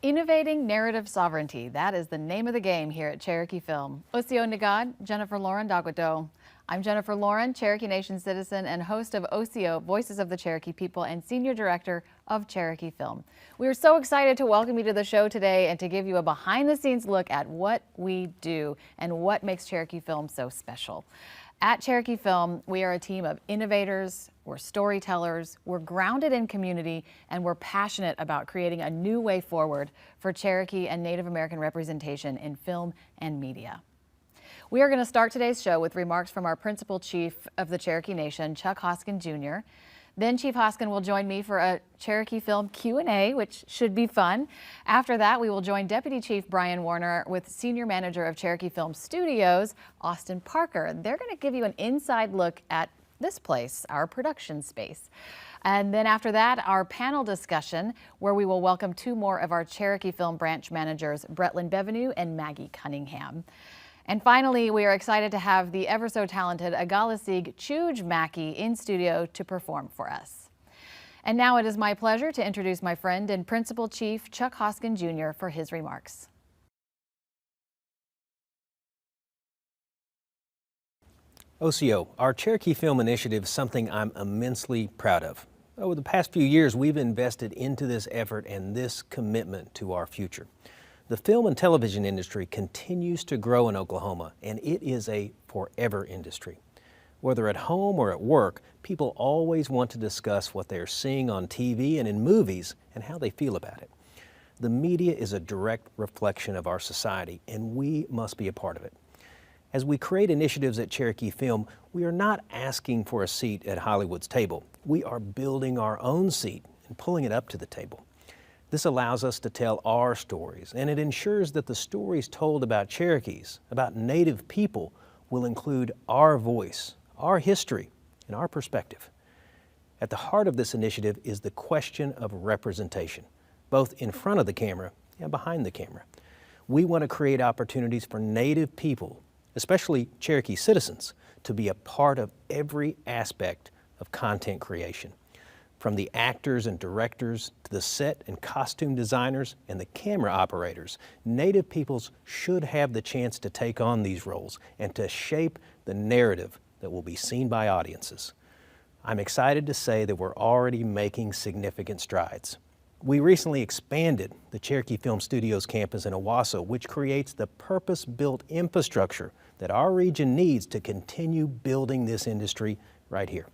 Innovating narrative sovereignty. That is the name of the game here at Cherokee Film. Osio Nagad, Jennifer Lauren Daguato. I'm Jennifer Lauren, Cherokee Nation citizen and host of Osio, Voices of the Cherokee People, and Senior Director of Cherokee Film. We are so excited to welcome you to the show today and to give you a behind-the-scenes look at what we do and what makes Cherokee Film so special. At Cherokee Film, we are a team of innovators, we're storytellers, we're grounded in community, and we're passionate about creating a new way forward for Cherokee and Native American representation in film and media. We are going to start today's show with remarks from our Principal Chief of the Cherokee Nation, Chuck Hoskin Jr. Then Chief Hoskin will join me for a Cherokee Film Q&A, which should be fun. After that, we will join Deputy Chief Brian Warner with Senior Manager of Cherokee Film Studios, Austin Parker. They're going to give you an inside look at this place, our production space. And then after that, our panel discussion, where we will welcome two more of our Cherokee Film branch managers, Brettlin Bevenue and Maggie Cunningham. And finally, we are excited to have the ever so talented Agalasig Chuj Mackey in studio to perform for us. And now it is my pleasure to introduce my friend and Principal Chief Chuck Hoskin Jr. for his remarks. OCO, our Cherokee Film Initiative is something I'm immensely proud of. Over the past few years, we've invested into this effort and this commitment to our future. The film and television industry continues to grow in Oklahoma, and it is a forever industry. Whether at home or at work, people always want to discuss what they're seeing on TV and in movies and how they feel about it. The media is a direct reflection of our society, and we must be a part of it. As we create initiatives at Cherokee Film, we are not asking for a seat at Hollywood's table. We are building our own seat and pulling it up to the table. This allows us to tell our stories, and it ensures that the stories told about Cherokees, about Native people, will include our voice, our history, and our perspective. At the heart of this initiative is the question of representation, both in front of the camera and behind the camera. We want to create opportunities for Native people, especially Cherokee citizens, to be a part of every aspect of content creation. From the actors and directors to the set and costume designers and the camera operators, Native peoples should have the chance to take on these roles and to shape the narrative that will be seen by audiences. I'm excited to say that we're already making significant strides. We recently expanded the Cherokee Film Studios campus in Owasso, which creates the purpose-built infrastructure that our region needs to continue building this industry right here.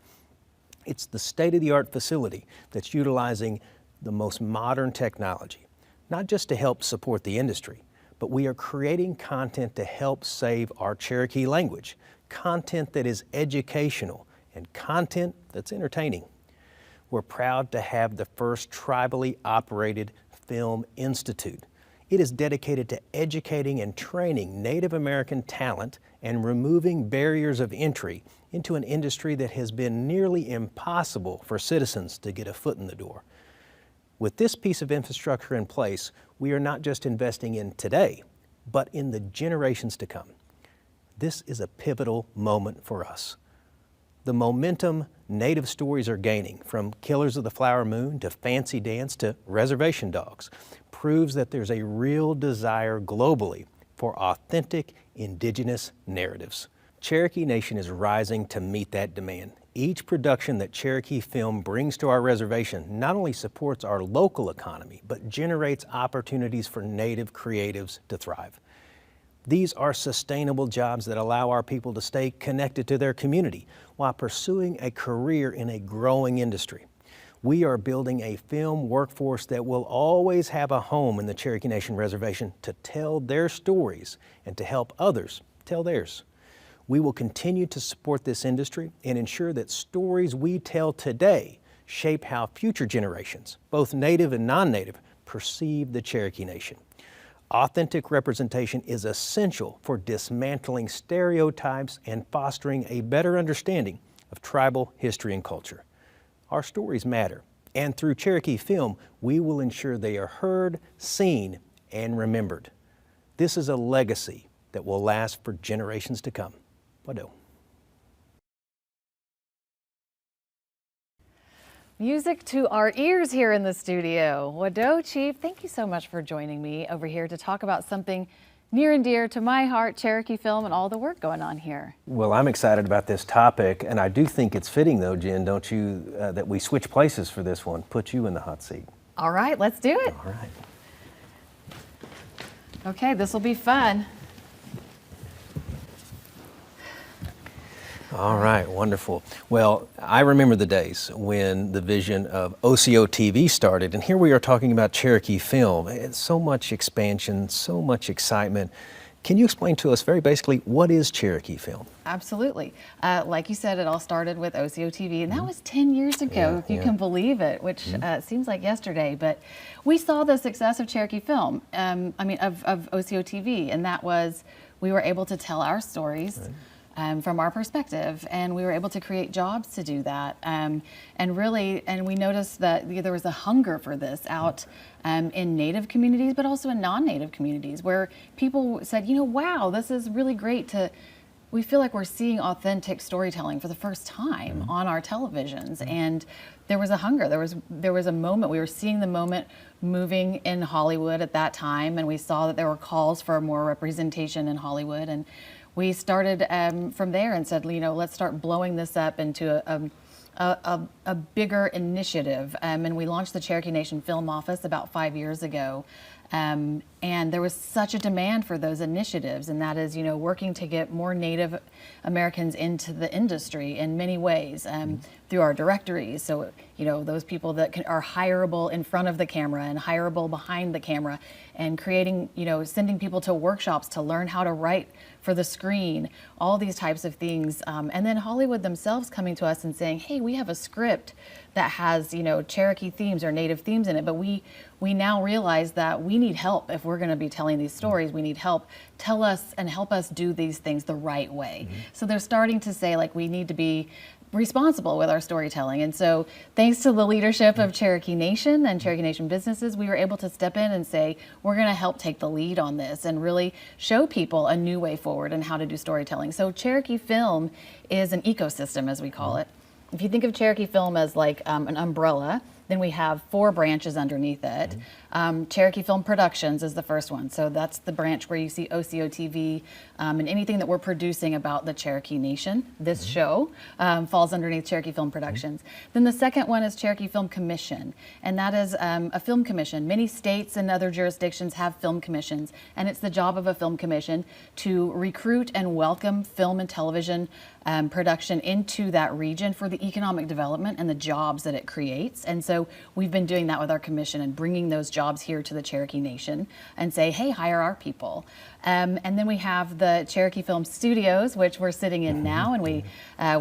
It's the state-of-the-art facility that's utilizing the most modern technology, not just to help support the industry, but we are creating content to help save our Cherokee language, content that is educational and content that's entertaining. We're proud to have the first tribally operated film institute. It is dedicated to educating and training Native American talent and removing barriers of entry into an industry that has been nearly impossible for citizens to get a foot in the door. With this piece of infrastructure in place, we are not just investing in today, but in the generations to come. This is a pivotal moment for us. The momentum Native stories are gaining, from Killers of the Flower Moon to Fancy Dance to Reservation Dogs, proves that there's a real desire globally for authentic Indigenous narratives. Cherokee Nation is rising to meet that demand. Each production that Cherokee Film brings to our reservation not only supports our local economy, but generates opportunities for Native creatives to thrive. These are sustainable jobs that allow our people to stay connected to their community while pursuing a career in a growing industry. We are building a film workforce that will always have a home in the Cherokee Nation Reservation to tell their stories and to help others tell theirs. We will continue to support this industry and ensure that stories we tell today shape how future generations, both Native and non-Native, perceive the Cherokee Nation. Authentic representation is essential for dismantling stereotypes and fostering a better understanding of tribal history and culture. Our stories matter, and through Cherokee Film, we will ensure they are heard, seen, and remembered. This is a legacy that will last for generations to come. Wado. Music to our ears here in the studio. Wado Chief, thank you so much for joining me over here to talk about something near and dear to my heart, Cherokee Film, and all the work going on here. Well, I'm excited about this topic, and I do think it's fitting, though, Jen, don't you, that we switch places for this one, put you in the hot seat. All right, let's do it. All right. Okay, this will be fun. All right, wonderful. Well, I remember the days when the vision of OCO TV started, and here we are talking about Cherokee Film. It's so much expansion, so much excitement. Can you explain to us very basically what is Cherokee Film? Absolutely. Like you said, it all started with OCO TV, and that was 10 years ago, if you can believe it, which seems like yesterday. But we saw the success of Cherokee Film, of OCO TV, and that was we were able to tell our stories. Right. From our perspective, and we were able to create jobs to do that, and we noticed that there was a hunger for this out in Native communities, but also in non-Native communities, where people said, you know, wow, this is really great we feel like we're seeing authentic storytelling for the first time on our televisions, and there was a hunger. There was a moment. We were seeing the moment moving in Hollywood at that time, and we saw that there were calls for more representation in Hollywood, and we started from there and said, you know, let's start blowing this up into a bigger initiative. And we launched the Cherokee Nation Film Office about 5 years ago. And there was such a demand for those initiatives, and that is, you know, working to get more Native Americans into the industry in many ways through our directories. So, you know, those people that are hireable in front of the camera and hireable behind the camera, and creating, you know, sending people to workshops to learn how to write for the screen, all these types of things. And then Hollywood themselves coming to us and saying, hey, we have a script that has, you know, Cherokee themes or Native themes in it, but we now realize that we need help. If we're going to be telling these stories, we need help. Tell us and help us do these things the right way. So they're starting to say, like, we need to be responsible with our storytelling. And so thanks to the leadership of Cherokee Nation and Cherokee Nation businesses, we were able to step in and say, we're going to help take the lead on this and really show people a new way forward and how to do storytelling. So Cherokee Film is an ecosystem, as we call it. If you think of Cherokee Film as like an umbrella, then we have 4 branches underneath it. Cherokee Film Productions is the first one. So that's the branch where you see OCO TV and anything that we're producing about the Cherokee Nation. This show falls underneath Cherokee Film Productions. Then the second one is Cherokee Film Commission, and that is a film commission. Many states and other jurisdictions have film commissions, and it's the job of a film commission to recruit and welcome film and television production into that region for the economic development and the jobs that it creates. And so we've been doing that with our commission and bringing those jobs here to the Cherokee Nation and say, hey, hire our people. And then we have the Cherokee Film Studios, which we're sitting in now, and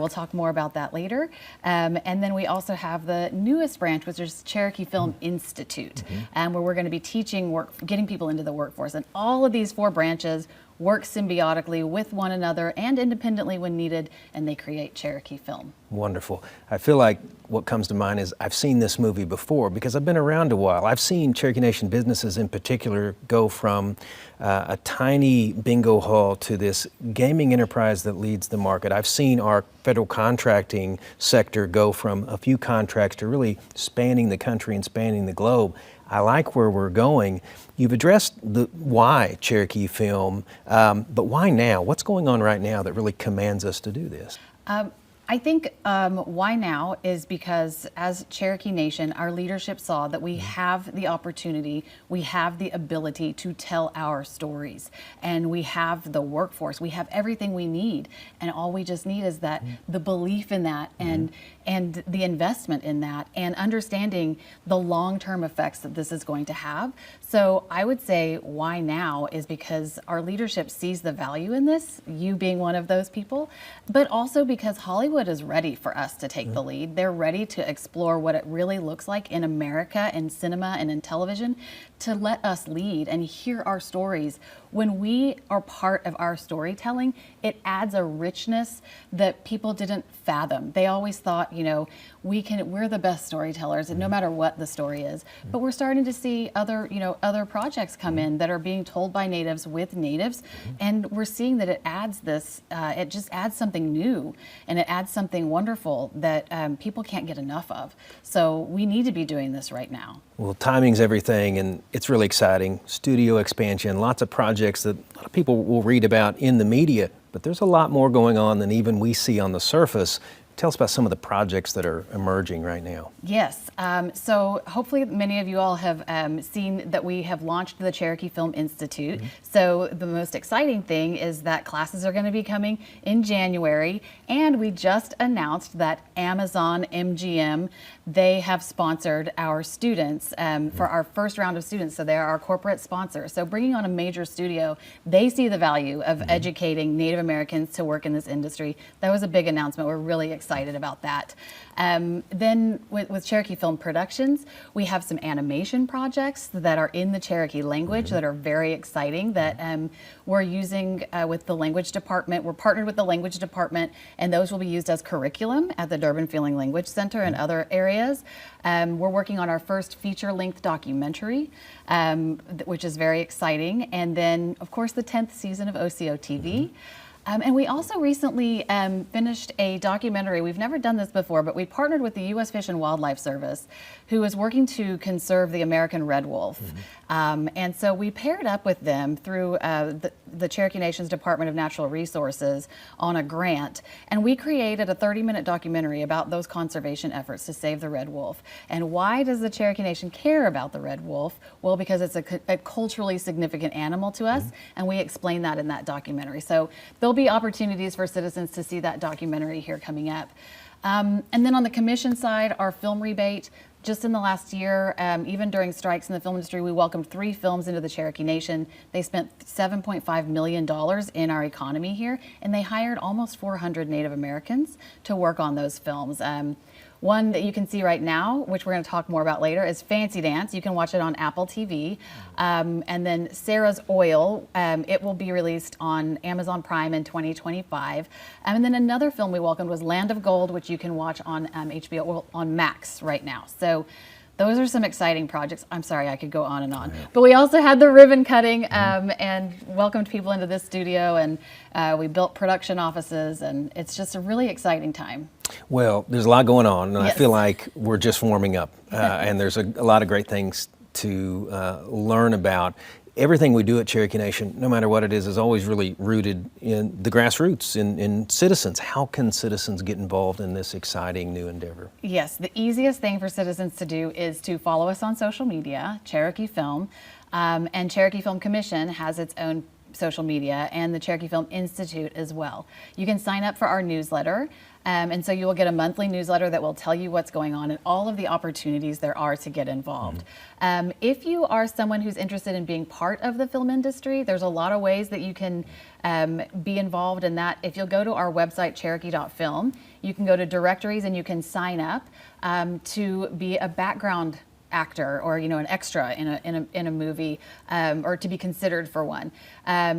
we'll talk more about that later. And then we also have the newest branch, which is Cherokee Film Institute, where we're going to be teaching getting people into the workforce. And all of these 4 branches work symbiotically with one another and independently when needed, and they create Cherokee Film. Wonderful. I feel like what comes to mind is I've seen this movie before because I've been around a while. I've seen Cherokee Nation businesses in particular go from a tiny bingo hall to this gaming enterprise that leads the market. I've seen our federal contracting sector go from a few contracts to really spanning the country and spanning the globe. I like where we're going. You've addressed the why Cherokee Film, but why now? What's going on right now that really commands us to do this? I think why now is because as Cherokee Nation, our leadership saw that we have the opportunity, we have the ability to tell our stories, and we have the workforce, we have everything we need, and all we just need is that the belief in that and the investment in that and understanding the long-term effects that this is going to have. So I would say why now is because our leadership sees the value in this, you being one of those people, but also because Hollywood is ready for us to take the lead. They're ready to explore what it really looks like in America, in cinema and in television, to let us lead and hear our stories. When we are part of our storytelling, it adds a richness that people didn't fathom. They always thought, you know, we're the best storytellers, and no matter what the story is. But we're starting to see other projects come in that are being told by natives with natives, and we're seeing that it adds this. It just adds something new, and it adds that's something wonderful that people can't get enough of. So we need to be doing this right now. Well, timing's everything, and it's really exciting. Studio expansion, lots of projects that a lot of people will read about in the media, but there's a lot more going on than even we see on the surface. Tell us about some of the projects that are emerging right now. Yes, so hopefully many of you all have seen that we have launched the Cherokee Film Institute. So the most exciting thing is that classes are going to be coming in January, and we just announced that Amazon MGM, they have sponsored our students for our first round of students. So they're our corporate sponsor. So bringing on a major studio, they see the value of educating Native Americans to work in this industry. That was a big announcement. We're really excited about that. Then with Cherokee Film Productions, we have some animation projects that are in the Cherokee language that are very exciting that we're using with the language department. We're partnered with the language department, and those will be used as curriculum at the Durbin Feeling Language Center and other areas. We're working on our first feature-length documentary, which is very exciting. And then, of course, the 10th season of OCO TV. And we also recently finished a documentary. We've never done this before, but we partnered with the U.S. Fish and Wildlife Service, who is working to conserve the American red wolf. And so we paired up with them through the Cherokee Nation's Department of Natural Resources on a grant, and we created a 30-minute documentary about those conservation efforts to save the red wolf. And why does the Cherokee Nation care about the red wolf? Well, because it's a culturally significant animal to us, and we explain that in that documentary. So there'll be opportunities for citizens to see that documentary here coming up. And then on the commission side, our film rebate, just in the last year, even during strikes in the film industry, we welcomed 3 films into the Cherokee Nation. They spent $7.5 million in our economy here, and they hired almost 400 Native Americans to work on those films. One that you can see right now, which we're going to talk more about later, is Fancy Dance. You can watch it on Apple TV. And then Sarah's Oil, it will be released on Amazon Prime in 2025. And then another film we welcomed was Land of Gold, which you can watch on HBO on Max right now. So those are some exciting projects. I'm sorry, I could go on and on. But we also had the ribbon cutting and welcomed people into this studio, and we built production offices, and it's just a really exciting time. Well, there's a lot going on, and Yes. I feel like we're just warming up, and there's a lot of great things to learn about. Everything we do at Cherokee Nation, no matter what it is always really rooted in the grassroots, in citizens. How can citizens get involved in this exciting new endeavor? Yes, the easiest thing for citizens to do is to follow us on social media, Cherokee Film, and Cherokee Film Commission has its own social media, and the Cherokee Film Institute as well. You can sign up for our newsletter, and so you will get a monthly newsletter that will tell you what's going on and all of the opportunities there are to get involved. If you are someone who's interested in being part of the film industry, there's a lot of ways that you can be involved in that. If you'll go to our website, cherokee.film, you can go to directories and you can sign up to be a background actor or an extra in a movie or to be considered for one.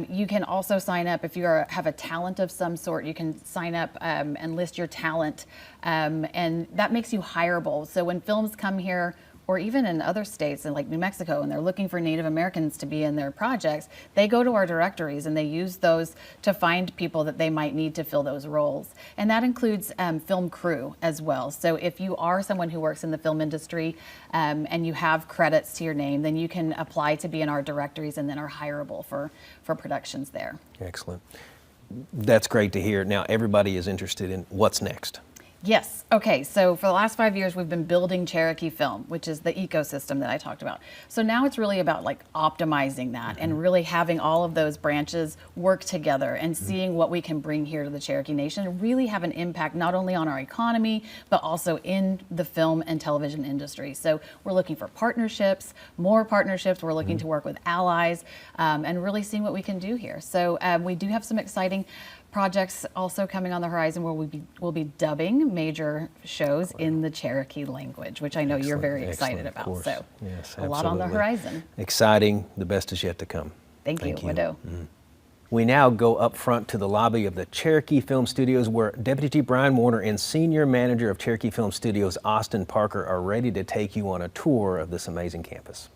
You can also sign up if you have a talent of some sort. You can sign up and list your talent, and that makes you hireable. So when films come here, or even in other states like New Mexico, and they're looking for Native Americans to be in their projects, they go to our directories and they use those to find people that they might need to fill those roles. And that includes film crew as well. So if you are someone who works in the film industry and you have credits to your name, then you can apply to be in our directories and then are hireable for productions there. Excellent. That's great to hear. Now everybody is interested in what's next. Yes. Okay. So for the last 5 years, we've been building Cherokee Film, which is the ecosystem that I talked about. So now it's really about optimizing that and really having all of those branches work together and seeing what we can bring here to the Cherokee Nation and really have an impact not only on our economy, but also in the film and television industry. So we're looking for partnerships, more partnerships. We're looking to work with allies and really seeing what we can do here. So we do have some exciting projects also coming on the horizon where we'll be dubbing major shows in the Cherokee language, which I know you're very excited about. So yes, a lot on the horizon. Exciting. The best is yet to come. Thank you. Wado. We now go up front to the lobby of the Cherokee Film Studios, where Deputy Chief Brian Warner and Senior Manager of Cherokee Film Studios, Austin Parker, are ready to take you on a tour of this amazing campus.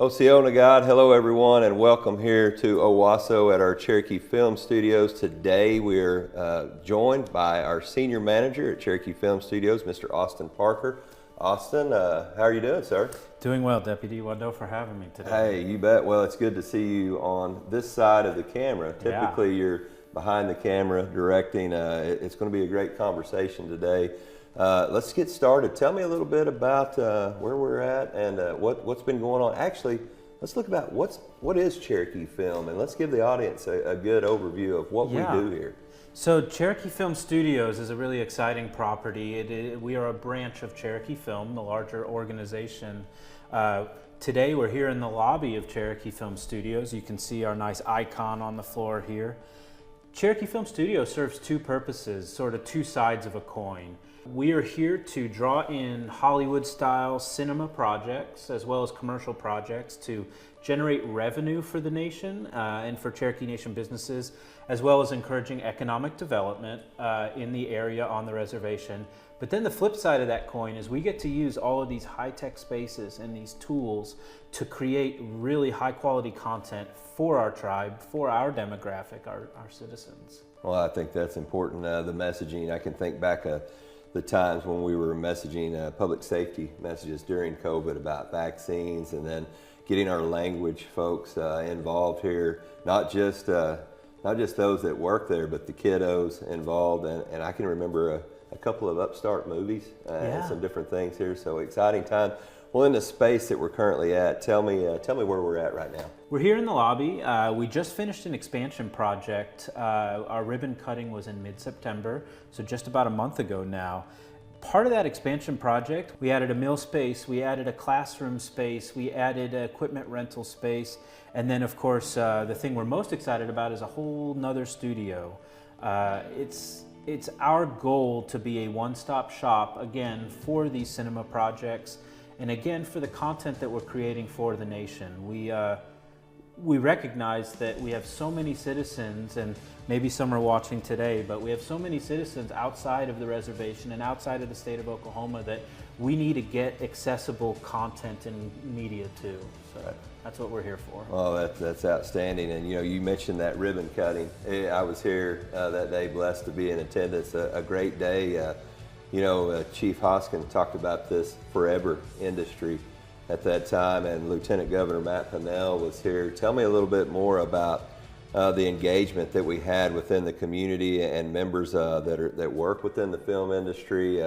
OCO Nagad, hello everyone, and welcome here to Owasso at our Cherokee Film Studios. Today we're joined by our senior manager at Cherokee Film Studios, Mr. Austin Parker. Austin, how are you doing, sir? Doing well, Deputy Wado, for having me today. Hey, you bet. Well, it's good to see you on this side of the camera. Typically, you're behind the camera directing. It's going to be a great conversation today. Let's get started. Tell me a little bit about where we're at and what's been going on. Actually, let's look about what is Cherokee Film, and let's give the audience a good overview of what we do here. So Cherokee Film Studios is a really exciting property. We are a branch of Cherokee Film, the larger organization. Today we're here in the lobby of Cherokee Film Studios. You can see our nice icon on the floor here. Cherokee Film Studios serves two purposes, sort of two sides of a coin. We are here to draw in Hollywood-style cinema projects as well as commercial projects to generate revenue for the nation and for Cherokee Nation businesses, as well as encouraging economic development in the area on the reservation. But then the flip side of that coin is we get to use all of these high-tech spaces and these tools to create really high-quality content for our tribe, for our demographic, our citizens. Well, I think that's important, the messaging. I can think back the times when we were messaging public safety messages during COVID about vaccines, and then getting our language folks involved here, not just those that work there, but the kiddos involved. And I can remember a couple of upstart movies and some different things here. So exciting time. Well, in the space that we're currently at, tell me where we're at right now. We're here in the lobby. We just finished an expansion project. Our ribbon cutting was in mid-September, so just about a month ago now. Part of that expansion project, we added a mill space, we added a classroom space, we added equipment rental space, and then of course the thing we're most excited about is a whole nother studio. It's our goal to be a one-stop shop, again, for these cinema projects, and again, for the content that we're creating for the nation. We recognize that we have so many citizens, and maybe some are watching today, but we have so many citizens outside of the reservation and outside of the state of Oklahoma that we need to get accessible content and media to. So that's what we're here for. Oh, that's outstanding. And you mentioned that ribbon cutting. I was here that day, blessed to be in attendance. A great day. Chief Hoskin talked about this forever industry at that time, and Lieutenant Governor Matt Pinnell was here. Tell me a little bit more about the engagement that we had within the community and members that work within the film industry,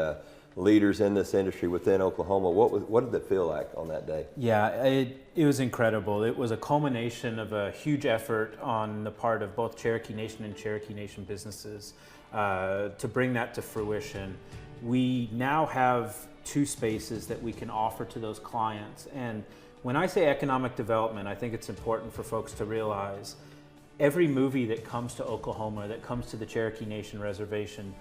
leaders in this industry within Oklahoma. What did it feel like on that day? Yeah, it was incredible. It was a culmination of a huge effort on the part of both Cherokee Nation and Cherokee Nation businesses to bring that to fruition. We now have two spaces that we can offer to those clients. And when I say economic development, I think it's important for folks to realize every movie that comes to Oklahoma, that comes to the Cherokee Nation reservation,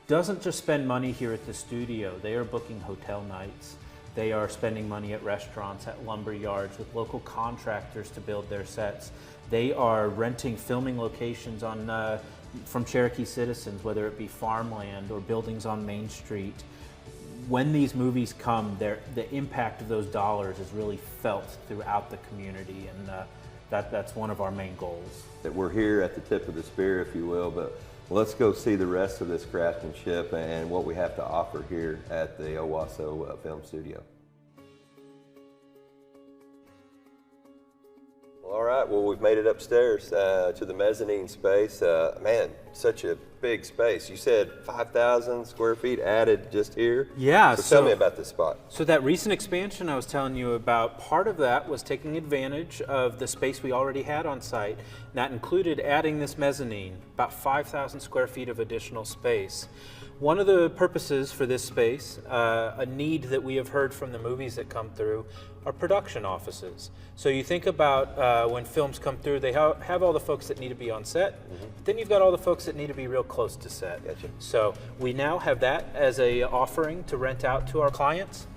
doesn't just spend money here at the studio. They are booking hotel nights. They are spending money at restaurants, at lumber yards, with local contractors to build their sets. They are renting filming locations from Cherokee citizens, whether it be farmland or buildings on Main Street. When these movies come, the impact of those dollars is really felt throughout the community, and that's one of our main goals. That we're here at the tip of the spear, if you will, but let's go see the rest of this craftsmanship and what we have to offer here at the Owasso Film Studio. All right, well, we've made it upstairs to the mezzanine space. Man, such a big space. You said 5,000 square feet added just here? Yeah. So tell me about this spot. So that recent expansion I was telling you about, part of that was taking advantage of the space we already had on site. And that included adding this mezzanine, about 5,000 square feet of additional space. One of the purposes for this space, a need that we have heard from the movies that come through, are production offices. So you think about when films come through, they have all the folks that need to be on set, but then you've got all the folks that need to be real close to set. Gotcha. So we now have that as a offering to rent out to our clients.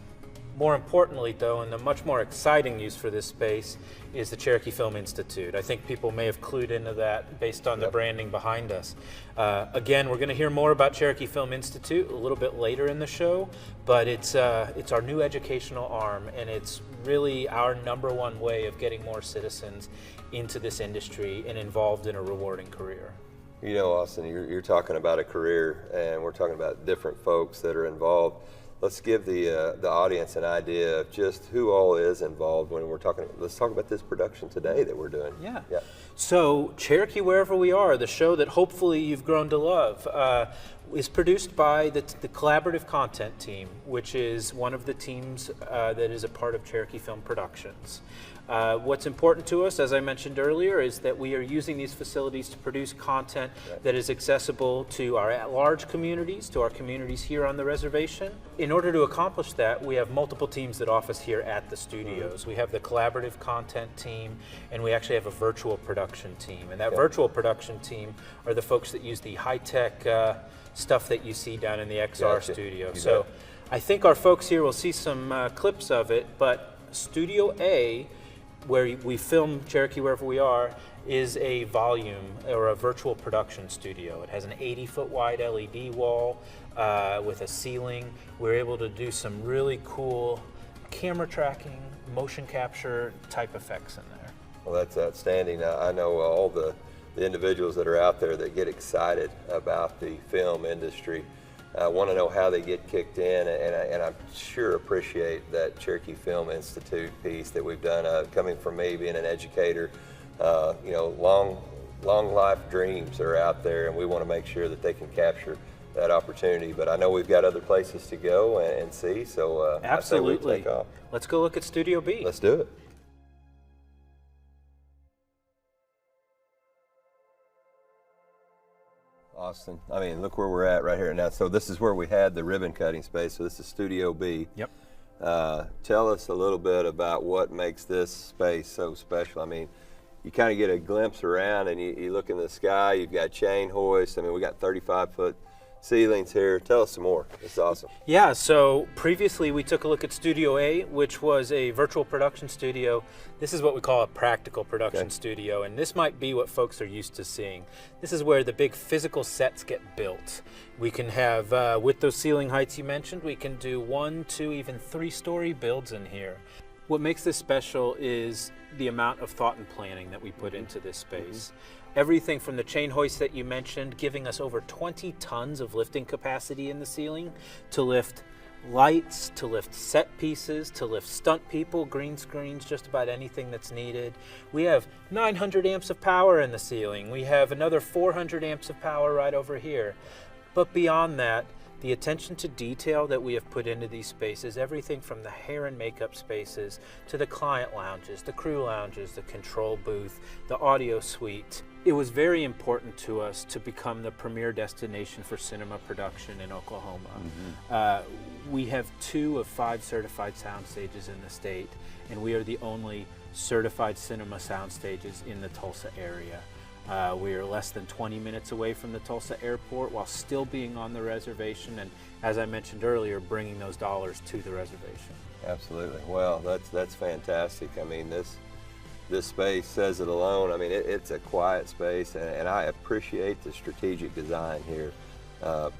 More importantly, though, and the much more exciting use for this space is the Cherokee Film Institute. I think people may have clued into that based on the branding behind us. Again, we're going to hear more about Cherokee Film Institute a little bit later in the show, but it's our new educational arm, and it's really our #1 way of getting more citizens into this industry and involved in a rewarding career. You know, Austin, you're talking about a career, and we're talking about different folks that are involved. Let's give the audience an idea of just who all is involved when we're talking. Let's talk about this production today that we're doing. Yeah. So Cherokee Wherever We Are, the show that hopefully you've grown to love, is produced by the collaborative content team, which is one of the teams that is a part of Cherokee Film Productions. What's important to us, as I mentioned earlier, is that we are using these facilities to produce content that is accessible to our at-large communities, to our communities here on the reservation. In order to accomplish that, we have multiple teams that office here at the studios. We have the collaborative content team, and we actually have a virtual production team. And that virtual production team are the folks that use the high-tech stuff that you see down in the XR studio. So I think our folks here will see some clips of it, but Studio A, where we film Cherokee Wherever We Are, is a volume or a virtual production studio. It has an 80-foot wide LED wall with a ceiling. We're able to do some really cool camera tracking, motion capture type effects in there. Well, that's outstanding. I know all the individuals that are out there that get excited about the film industry. I want to know how they get kicked in, and I sure appreciate that Cherokee Film Institute piece that we've done. Coming from me, being an educator, you know, long life dreams are out there, and we want to make sure that they can capture that opportunity. But I know we've got other places to go and see, so absolutely. I say we take off. Let's go look at Studio B. Let's do it. Austin, I mean, look where we're at right here now. So this is where we had the ribbon cutting space. So this is Studio B. Yep. Tell us a little bit about what makes this space so special. I mean, you kind of get a glimpse around, and you look in the sky. You've got chain hoists. I mean, we got 35-foot ceilings here. Tell us some more. It's awesome. Yeah, so previously we took a look at Studio A, which was a virtual production studio. This is what we call a practical production studio, and this might be what folks are used to seeing. This is where the big physical sets get built. We can have, with those ceiling heights you mentioned, we can do 1, 2, even 3-story builds in here. What makes this special is the amount of thought and planning that we put into this space. Everything from the chain hoist that you mentioned, giving us over 20 tons of lifting capacity in the ceiling, to lift lights, to lift set pieces, to lift stunt people, green screens, just about anything that's needed. We have 900 amps of power in the ceiling. We have another 400 amps of power right over here. But beyond that, the attention to detail that we have put into these spaces, everything from the hair and makeup spaces to the client lounges, the crew lounges, the control booth, the audio suite. It was very important to us to become the premier destination for cinema production in Oklahoma. We have 2 of 5 certified sound stages in the state, and we are the only certified cinema sound stages in the Tulsa area. We are less than 20 minutes away from the Tulsa airport while still being on the reservation, and as I mentioned earlier, bringing those dollars to the reservation. Absolutely. Well, that's fantastic. I mean, this space says it alone. I mean, it's a quiet space, and I appreciate the strategic design here.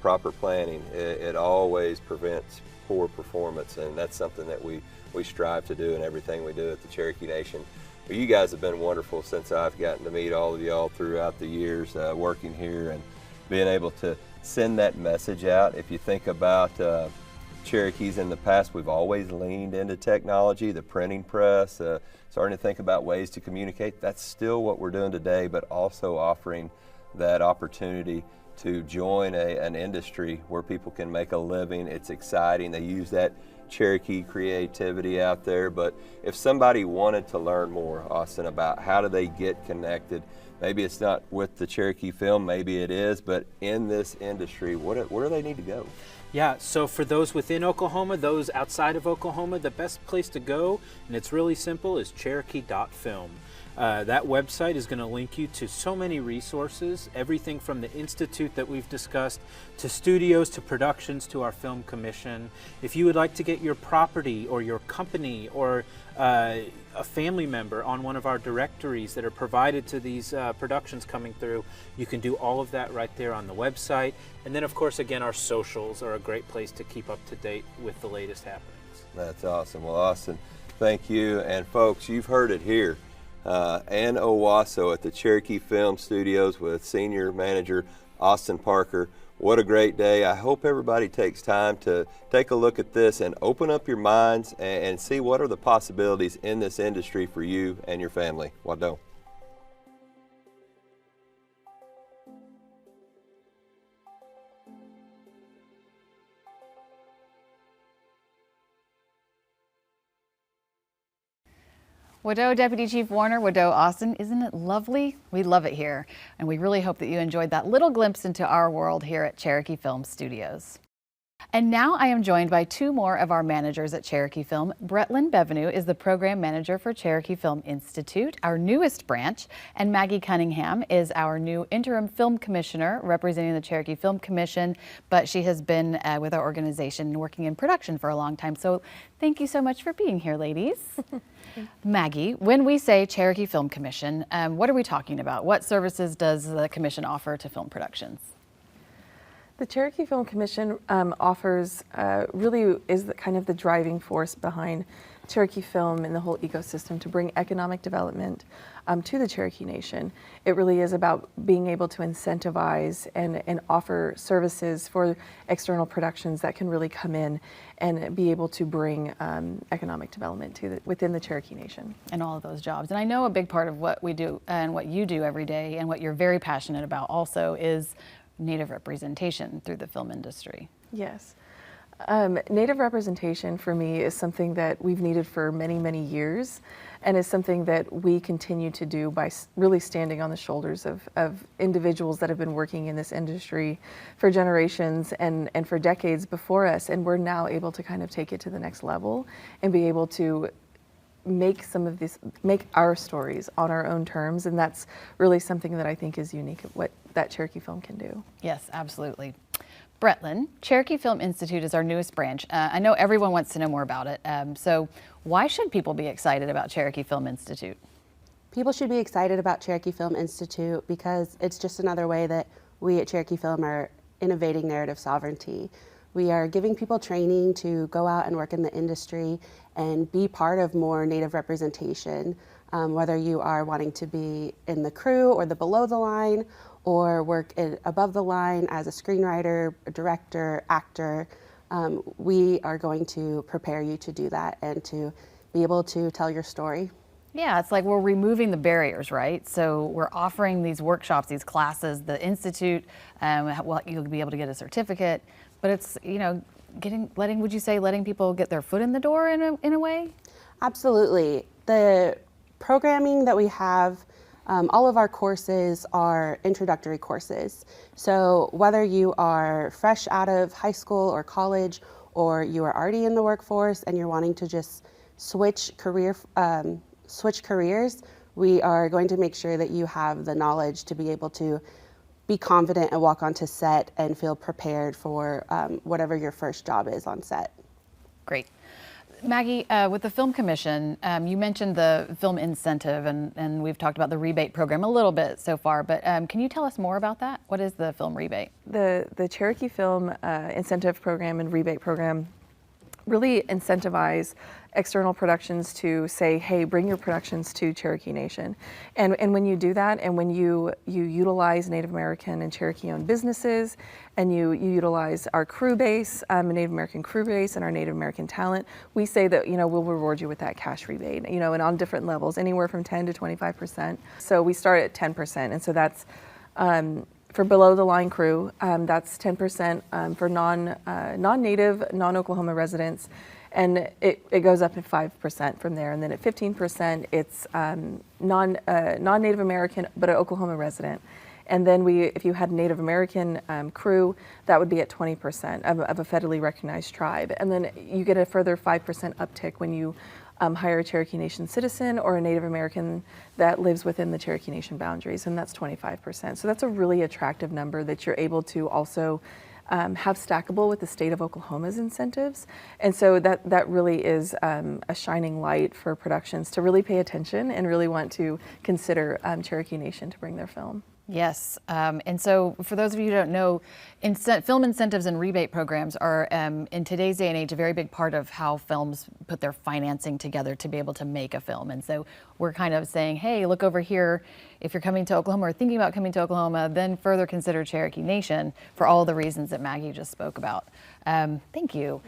Proper planning, it always prevents poor performance, and that's something that we strive to do in everything we do at the Cherokee Nation. But you guys have been wonderful since I've gotten to meet all of y'all throughout the years working here, and being able to send that message out. If you think about Cherokees in the past, we've always leaned into technology, the printing press, starting to think about ways to communicate. That's still what we're doing today, but also offering that opportunity to join an industry where people can make a living. It's exciting. They use that Cherokee creativity out there. But if somebody wanted to learn more, Austin, about how do they get connected, maybe it's not with the Cherokee Film, maybe it is, but in this industry, where do they need to go? Yeah, so for those within Oklahoma, those outside of Oklahoma, the best place to go, and it's really simple, is Cherokee.film. That website is going to link you to so many resources, everything from the Institute that we've discussed, to studios, to productions, to our film commission. If you would like to get your property or your company or a family member on one of our directories that are provided to these productions coming through, you can do all of that right there on the website. And then, of course, again, our socials are a great place to keep up to date with the latest happenings. That's awesome. Well, Austin, thank you. And folks, you've heard it here. Ann Owasso at the Cherokee Film Studios with Senior Manager Austin Parker. What a great day. I hope everybody takes time to take a look at this and open up your minds and see what are the possibilities in this industry for you and your family. Wado. Wado Deputy Chief Warner, Wado Austin, isn't it lovely? We love it here, and we really hope that you enjoyed that little glimpse into our world here at Cherokee Film Studios. And now I am joined by two more of our managers at Cherokee Film. Bretlyn Bevenu is the program manager for Cherokee Film Institute, our newest branch, and Maggie Cunningham is our new interim film commissioner representing the Cherokee Film Commission, but she has been with our organization working in production for a long time. So thank you so much for being here, ladies. Maggie, when we say Cherokee Film Commission, what are we talking about? What services does the commission offer to film productions? The Cherokee Film Commission offers, really is kind of the driving force behind Cherokee Film and the whole ecosystem to bring economic development to the Cherokee Nation. It really is about being able to incentivize and offer services for external productions that can really come in and be able to bring economic development to within the Cherokee Nation. And all of those jobs. And I know a big part of what we do and what you do every day and what you're very passionate about also is Native representation through the film industry. Yes. Native representation for me is something that we've needed for many, many years, and is something that we continue to do by really standing on the shoulders of individuals that have been working in this industry for generations and for decades before us, and we're now able to kind of take it to the next level and be able to make our stories on our own terms, and that's really something that I think is unique of what that Cherokee Film can do. Yes, absolutely. Bretlyn, Cherokee Film Institute is our newest branch. I know everyone wants to know more about it, so why should people be excited about Cherokee Film Institute? People should be excited about Cherokee Film Institute because it's just another way that we at Cherokee Film are innovating narrative sovereignty. We are giving people training to go out and work in the industry and be part of more Native representation, whether you are wanting to be in the crew or the below the line or work above the line as a screenwriter, a director, actor. We are going to prepare you to do that and to be able to tell your story. Yeah, it's like we're removing the barriers, right? So we're offering these workshops, these classes, the Institute, well, you'll be able to get a certificate, but it's, you know, would you say letting people get their foot in the door in a way? Absolutely. The programming that we have, all of our courses are introductory courses. So whether you are fresh out of high school or college, or you are already in the workforce and you're wanting to just switch careers, we are going to make sure that you have the knowledge to be able to be confident and walk onto set and feel prepared for whatever your first job is on set. Great. Maggie, with the Film Commission, you mentioned the film incentive, and we've talked about the rebate program a little bit so far, but can you tell us more about that? What is the film rebate? The Cherokee Film incentive program and rebate program really incentivize external productions to say, hey, bring your productions to Cherokee Nation. And when you do that, and when you utilize Native American and Cherokee-owned businesses, and you utilize our crew base, Native American crew base, and our Native American talent, we say that, you know, we'll reward you with that cash rebate, you know, and on different levels, anywhere from 10 to 25%. So we start at 10%, and so that's for below the line crew, that's 10% for non-Native, non-Oklahoma residents, and it goes up to 5% from there. And then at 15%, it's non-Native American, but an Oklahoma resident. And then if you had Native American crew, that would be at 20% of a federally recognized tribe. And then you get a further 5% uptick when you hire a Cherokee Nation citizen or a Native American that lives within the Cherokee Nation boundaries, and that's 25%. So that's a really attractive number that you're able to also have stackable with the state of Oklahoma's incentives. And so that really is a shining light for productions to really pay attention and really want to consider Cherokee Nation to bring their film. Yes, and so for those of you who don't know, film incentives and rebate programs are, in today's day and age, a very big part of how films put their financing together to be able to make a film. And so we're kind of saying, hey, look over here. If you're coming to Oklahoma or thinking about coming to Oklahoma, then further consider Cherokee Nation for all the reasons that Maggie just spoke about. Thank you.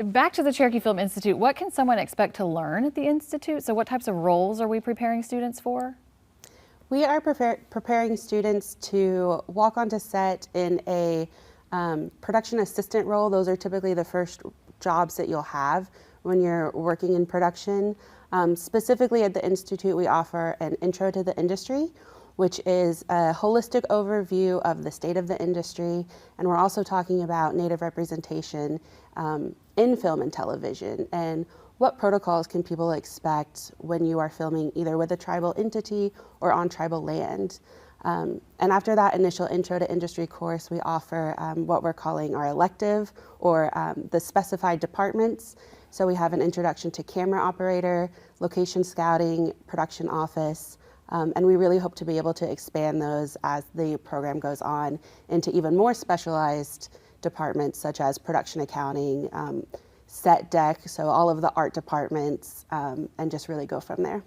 Back to the Cherokee Film Institute, what can someone expect to learn at the Institute? So what types of roles are we preparing students for? We are preparing students to walk onto set in a production assistant role. Those are typically the first jobs that you'll have when you're working in production. Specifically at the Institute, we offer an intro to the industry, which is a holistic overview of the state of the industry. And we're also talking about Native representation in film and television, and what protocols can people expect when you are filming either with a tribal entity or on tribal land. And after that initial intro to industry course, we offer what we're calling our elective or the specified departments. So we have an introduction to camera operator, location scouting, production office, and we really hope to be able to expand those as the program goes on into even more specialized departments such as production accounting, set deck, so all of the art departments, and just really go from there.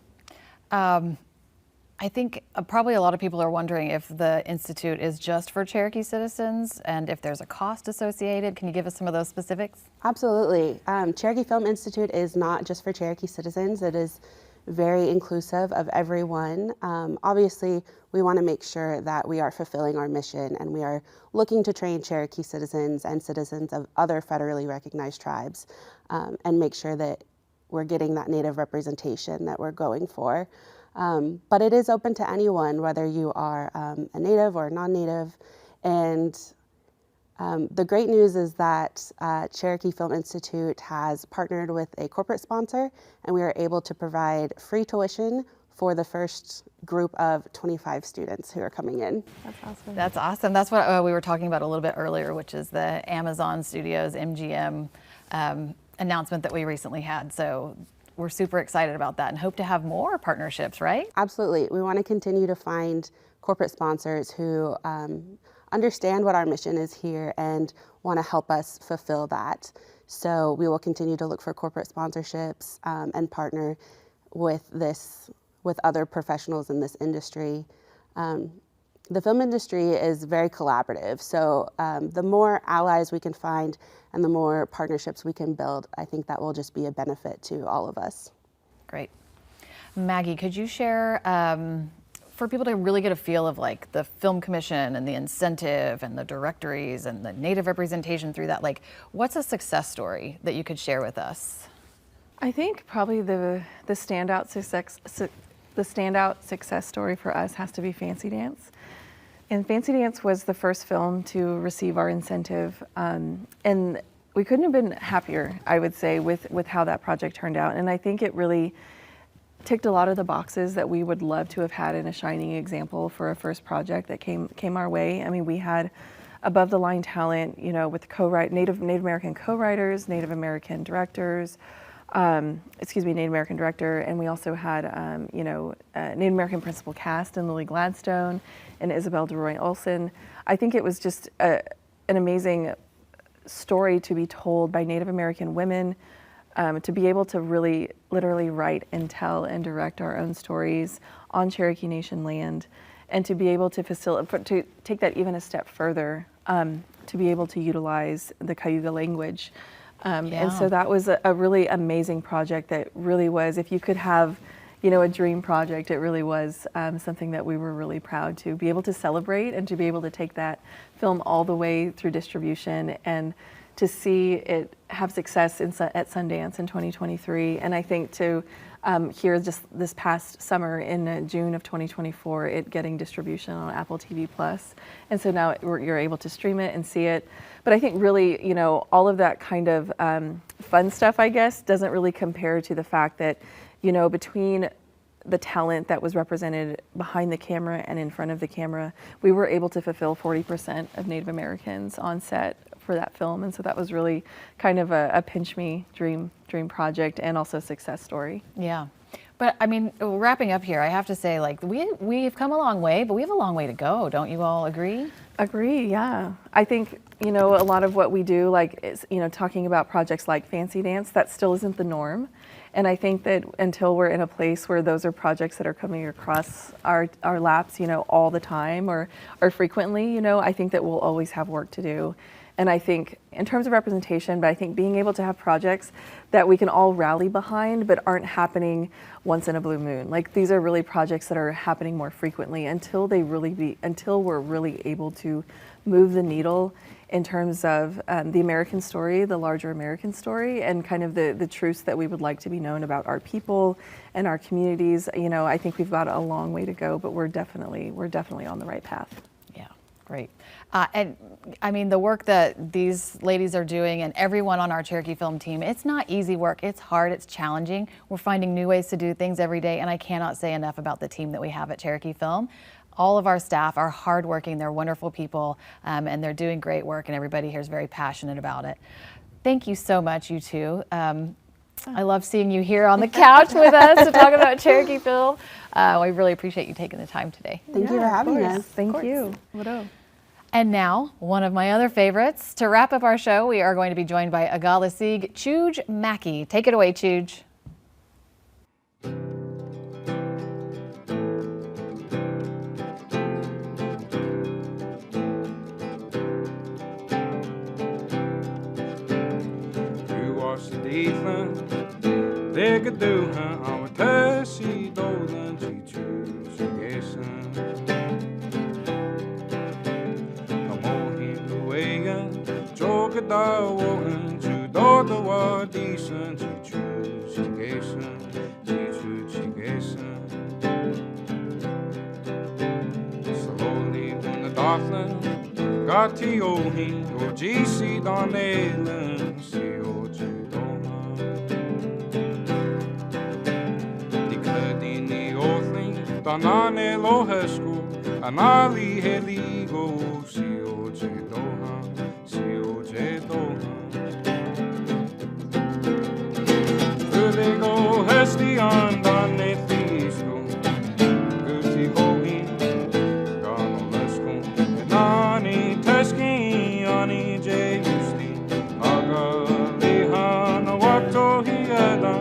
I think probably a lot of people are wondering if the Institute is just for Cherokee citizens and if there's a cost associated. Can you give us some of those specifics? Absolutely. Cherokee Film Institute is not just for Cherokee citizens. It is very inclusive of everyone. Obviously, we want to make sure that we are fulfilling our mission and we are looking to train Cherokee citizens and citizens of other federally recognized tribes and make sure that we're getting that Native representation that we're going for. But it is open to anyone, whether you are a Native or a non-Native. And the great news is that Cherokee Film Institute has partnered with a corporate sponsor, and we are able to provide free tuition for the first group of 25 students who are coming in. That's awesome. That's awesome. That's what we were talking about a little bit earlier, which is the Amazon Studios MGM announcement that we recently had. So we're super excited about that and hope to have more partnerships, right? Absolutely. We want to continue to find corporate sponsors who understand what our mission is here and want to help us fulfill that. So we will continue to look for corporate sponsorships and partner with other professionals in this industry. The film industry is very collaborative, so the more allies we can find and the more partnerships we can build, I think that will just be a benefit to all of us. Great. Maggie, could you share, for people to really get a feel of like the Film Commission and the incentive and the directories and the Native representation through that, like what's a success story that you could share with us? I think probably the standout success story for us has to be Fancy Dance. And Fancy Dance was the first film to receive our incentive, and we couldn't have been happier, I would say, with how that project turned out. And I think it really ticked a lot of the boxes that we would love to have had in a shining example for a first project that came our way. I mean, we had above the line talent, you know, with Native American co-writers, Native American directors, Native American director, and we also had, Native American principal cast in Lily Gladstone and Isabel DeRoy Olson. I think it was just an amazing story to be told by Native American women, to be able to really literally write and tell and direct our own stories on Cherokee Nation land, and to be able to to take that even a step further, to be able to utilize the Cayuga language. And so that was a really amazing project that really was, if you could have, a dream project, it really was something that we were really proud to be able to celebrate and to be able to take that film all the way through distribution and to see it have success at Sundance in 2023. And I think to hear just this past summer in June of 2024, it getting distribution on Apple TV+. And so now you're able to stream it and see it. But I think really, all of that kind of fun stuff, I guess, doesn't really compare to the fact that, you know, between the talent that was represented behind the camera and in front of the camera, we were able to fulfill 40% of Native Americans on set for that film. And so that was really kind of a pinch me dream project, and also a success story. Yeah. But I mean, wrapping up here, I have to say, like, we've come a long way, but we have a long way to go. Don't you all agree? Agree, yeah. I think, you know, a lot of what we do, like, is, you know, talking about projects like Fancy Dance, that still isn't the norm. And I think that until we're in a place where those are projects that are coming across our laps, you know, all the time or frequently, you know, I think that we'll always have work to do. And I think in terms of representation, but I think being able to have projects that we can all rally behind but aren't happening once in a blue moon. Like, these are really projects that are happening more frequently until we're really able to move the needle in terms of the American story, the larger American story, and kind of the truths that we would like to be known about our people and our communities. You know, I think we've got a long way to go, but we're definitely on the right path. Yeah, great. And I mean, the work that these ladies are doing and everyone on our Cherokee Film team, it's not easy work. It's hard, it's challenging. We're finding new ways to do things every day, and I cannot say enough about the team that we have at Cherokee Film. All of our staff are hardworking, they're wonderful people, and they're doing great work, and everybody here is very passionate about it. Thank you so much, you two. I love seeing you here on the couch with us to talk about Cherokee Film. We really appreciate you taking the time today. Thank you for having us. Thank you. And now, one of my other favorites. To wrap up our show, we are going to be joined by Agalasig Chuj Mackey. Take it away, Chuj. They could do her on a Tessie Dolan to choose a guessin. I'm all here the way and joke a dog to do the word decent to choose a guessin. Slowly when the Dartland got to Yohi or GC Don Ellen, see old Tanane lohesku, anali heligo, si oje doha. Udego hesti andane thisko, guti hohi, gano lesko, nani teski, ani je justi, aga lihana wakto hieda.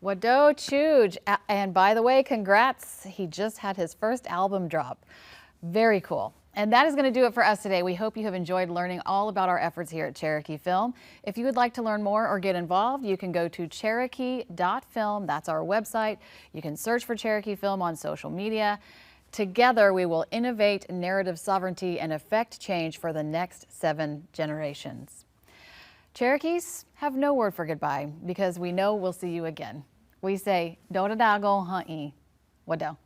Wado Chuj. And by the way, congrats. He just had his first album drop. Very cool. And that is going to do it for us today. We hope you have enjoyed learning all about our efforts here at Cherokee Film. If you would like to learn more or get involved, you can go to cherokee.film. That's our website. You can search for Cherokee Film on social media. Together, we will innovate narrative sovereignty and effect change for the next 7 generations. Cherokees have no word for goodbye because we know we'll see you again. We say, Dodadago Ha'i Wado.